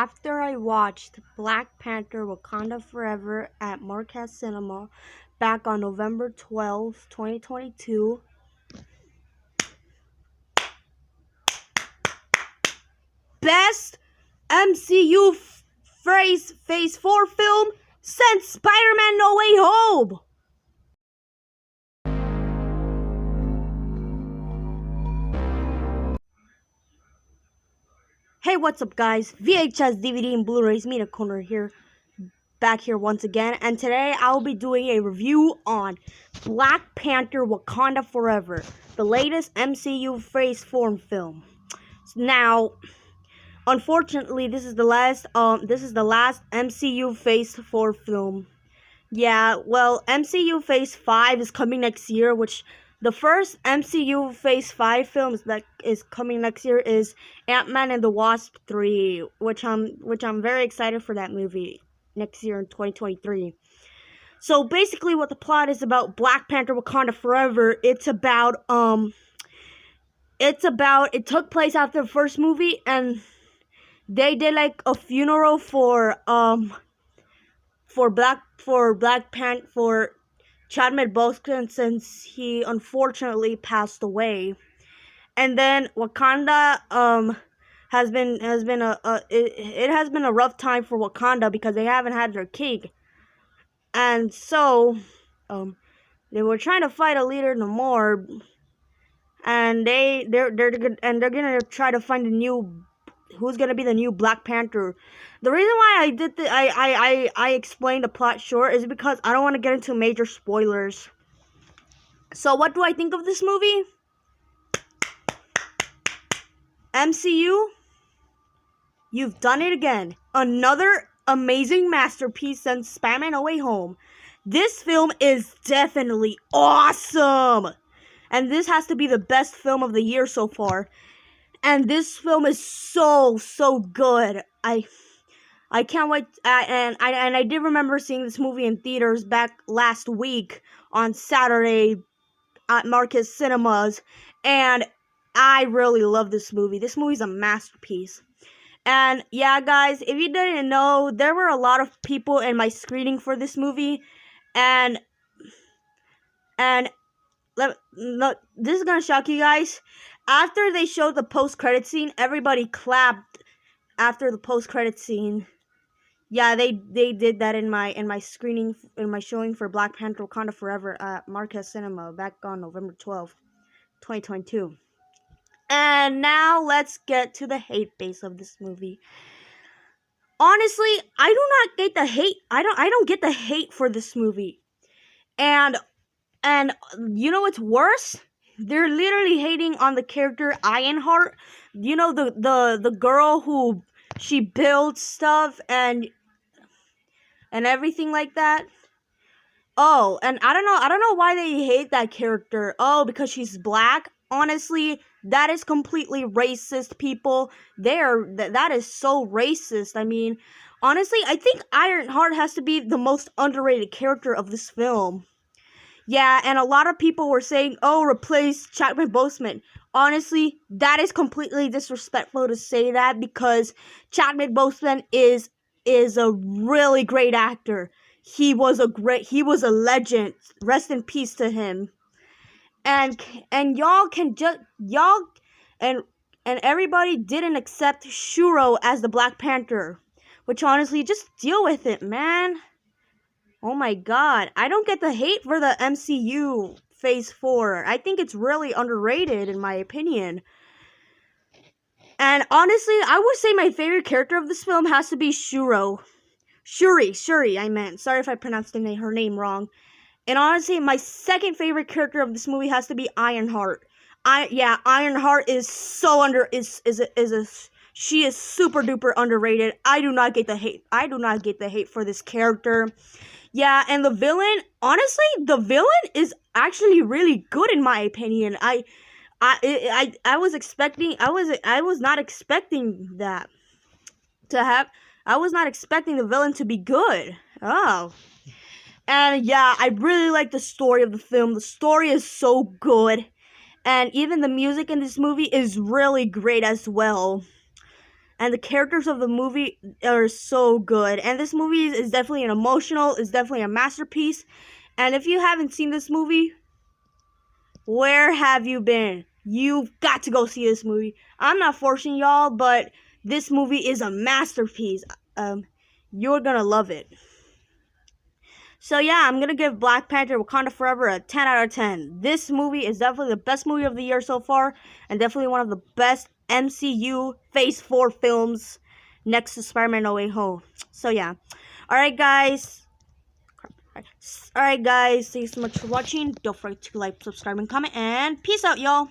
after I watched Black Panther Wakanda Forever at Marquez Cinema back on November 12th, 2022, best MCU Phase 4 film since Spider-Man No Way Home! Hey, what's up guys? VHS, DVD, and Blu-rays Media Corner here, back here once again, and today I'll be doing a review on Black Panther Wakanda Forever, the latest MCU Phase 4 film. Now, unfortunately, this is the last MCU Phase 4 film. Yeah, well, MCU Phase 5 is coming next year, which the first MCU Phase 5 film that is coming next year is Ant-Man and the Wasp 3, which I'm very excited for that movie next year in 2023. So basically what the plot is about Black Panther Wakanda Forever, it took place after the first movie, and they did like a funeral for Chadwick Boseman, since he unfortunately passed away. And then Wakanda has been a rough time for Wakanda because they haven't had their king. And so they were trying to fight a leader no more, and they're gonna try to find who's gonna be the new Black Panther. The reason why I explained the plot short is because I don't want to get into major spoilers. So what do I think of this movie? MCU, you've done it again. Another amazing masterpiece since Spider-Man No Way Home. This film is definitely awesome, and this has to be the best film of the year so far. And this film is so good. I can't wait. And I did remember seeing this movie in theaters back last week on Saturday at Marquez Cinemas, and I really love this movie. This movie's a masterpiece. And yeah, guys, if you didn't know, there were a lot of people in my screening for this movie, and this is gonna shock you guys. After they showed the post-credit scene, everybody clapped after the post-credit scene. Yeah, they did that in my screening, in my showing for Black Panther Wakanda Forever at Marquez Cinema back on November 12th, 2022. And now let's get to the hate base of this movie. Honestly, I do not get the hate. I don't get the hate for this movie. And you know what's worse? They're literally hating on the character Ironheart. You know, the girl who she builds stuff and everything like that. Oh, and I don't know why they hate that character. Oh, because she's black. Honestly, that is completely racist, people. That is so racist. I mean, honestly, I think Ironheart has to be the most underrated character of this film. Yeah, and a lot of people were saying, oh, replace Chadwick Boseman. Honestly, that is completely disrespectful to say that, because Chadwick Boseman is a really great actor. He was a legend. Rest in peace to him. And everybody didn't accept Shuro as the Black Panther, which honestly, just deal with it, man. Oh my god, I don't get the hate for the MCU Phase 4. I think it's really underrated, in my opinion. And honestly, I would say my favorite character of this film has to be Shuri, I meant. Sorry if I pronounced her name wrong. And honestly, my second favorite character of this movie has to be Ironheart. Ironheart is she is super duper underrated. I do not get the hate for this character. Yeah, and the villain, honestly, the villain is actually really good, in my opinion. I was not expecting that to have. I was not expecting the villain to be good. Oh. And yeah, I really like the story of the film. The story is so good. And even the music in this movie is really great as well. and the characters of the movie are so good. And this movie is definitely an emotional, is definitely a masterpiece. And if you haven't seen this movie, where have you been? You've got to go see this movie. I'm not forcing y'all, but this movie is a masterpiece. You're gonna love it. So yeah, I'm gonna give Black Panther: Wakanda Forever a 10 out of 10. This movie is definitely the best movie of the year so far, and definitely one of the best MCU Phase 4 films next to Spider-Man No Way Home. So yeah. Alright guys. Alright guys, thank you so much for watching. Don't forget to like, subscribe, and comment, and peace out, y'all.